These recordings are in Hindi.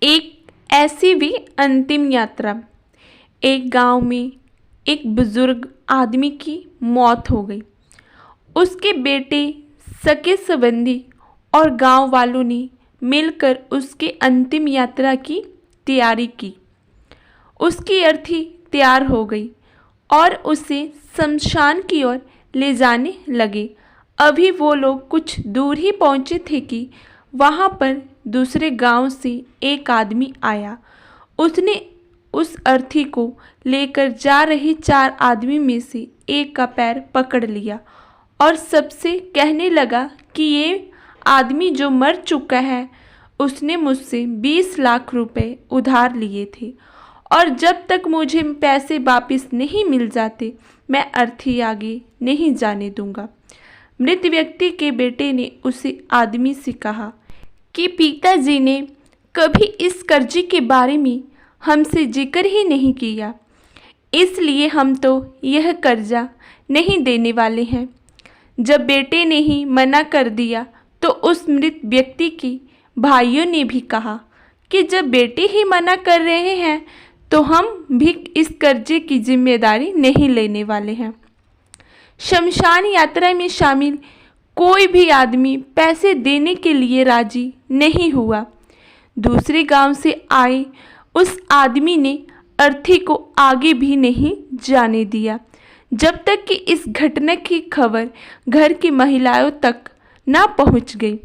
एक ऐसी भी अंतिम यात्रा। एक गांव में एक बुजुर्ग आदमी की मौत हो गई। उसके बेटे, सगे संबंधी और गांव वालों ने मिलकर उसके अंतिम यात्रा की तैयारी की। उसकी अर्थी तैयार हो गई और उसे शमशान की ओर ले जाने लगे। अभी वो लोग कुछ दूर ही पहुंचे थे कि वहां पर दूसरे गांव से एक आदमी आया। उसने उस अर्थी को लेकर जा रहे 4 आदमी में से एक का पैर पकड़ लिया और सबसे कहने लगा कि ये आदमी जो मर चुका है, उसने मुझसे 20 लाख रुपए उधार लिए थे और जब तक मुझे पैसे वापस नहीं मिल जाते, मैं अर्थी आगे नहीं जाने दूंगा। मृत व्यक्ति के बेटे ने उसे आदमी से कहा कि पिताजी ने कभी इस कर्जे के बारे में हमसे जिक्र ही नहीं किया, इसलिए हम तो यह कर्जा नहीं देने वाले हैं। जब बेटे ने ही मना कर दिया तो उस मृत व्यक्ति के भाइयों ने भी कहा कि जब बेटे ही मना कर रहे हैं तो हम भी इस कर्जे की जिम्मेदारी नहीं लेने वाले हैं। शमशान यात्रा में शामिल कोई भी आदमी पैसे देने के लिए राजी नहीं हुआ। दूसरे गांव से आए उस आदमी ने अर्थी को आगे भी नहीं जाने दिया जब तक कि इस घटना की खबर घर की महिलाओं तक ना पहुंच गई।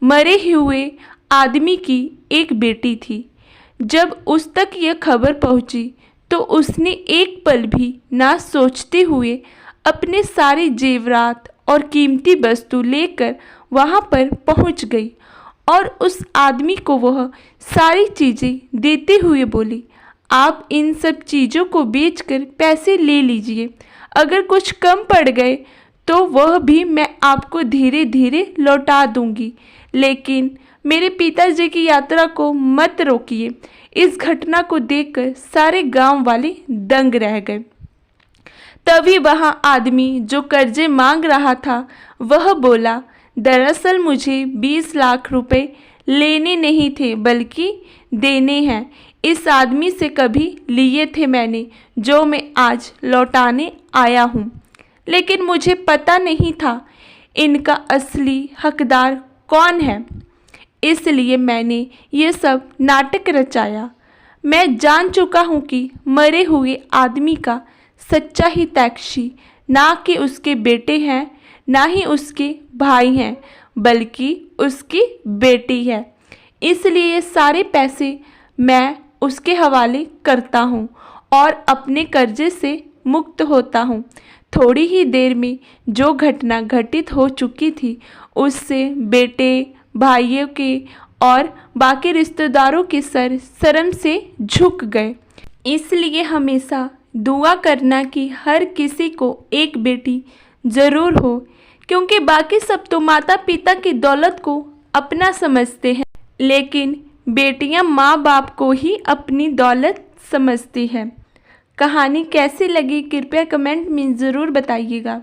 मरे हुए आदमी की एक बेटी थी। जब उस तक यह खबर पहुंची तो उसने एक पल भी ना सोचते हुए अपने सारे जेवरात और कीमती वस्तु लेकर वहां पर पहुंच गई और उस आदमी को वह सारी चीज़ें देते हुए बोली, आप इन सब चीज़ों को बेचकर पैसे ले लीजिए। अगर कुछ कम पड़ गए तो वह भी मैं आपको धीरे धीरे लौटा दूंगी, लेकिन मेरे पिताजी की यात्रा को मत रोकिए। इस घटना को देखकर सारे गांव वाले दंग रह गए। तभी वह आदमी जो कर्जे मांग रहा था वह बोला, दरअसल मुझे 20 लाख रुपए लेने नहीं थे बल्कि देने हैं। इस आदमी से कभी लिए थे मैंने, जो मैं आज लौटाने आया हूँ, लेकिन मुझे पता नहीं था इनका असली हकदार कौन है, इसलिए मैंने ये सब नाटक रचाया। मैं जान चुका हूँ कि मरे हुए आदमी का सच्चा हितैषी ना कि उसके बेटे हैं, ना ही उसके भाई हैं, बल्कि उसकी बेटी है। इसलिए सारे पैसे मैं उसके हवाले करता हूँ और अपने कर्जे से मुक्त होता हूँ। थोड़ी ही देर में जो घटना घटित हो चुकी थी उससे बेटे, भाइयों के और बाकी रिश्तेदारों के सर शर्म से झुक गए। इसलिए हमेशा दुआ करना कि हर किसी को एक बेटी ज़रूर हो, क्योंकि बाकी सब तो माता पिता की दौलत को अपना समझते हैं, लेकिन बेटियां माँ बाप को ही अपनी दौलत समझती हैं। कहानी कैसी लगी कृपया कमेंट में ज़रूर बताइएगा।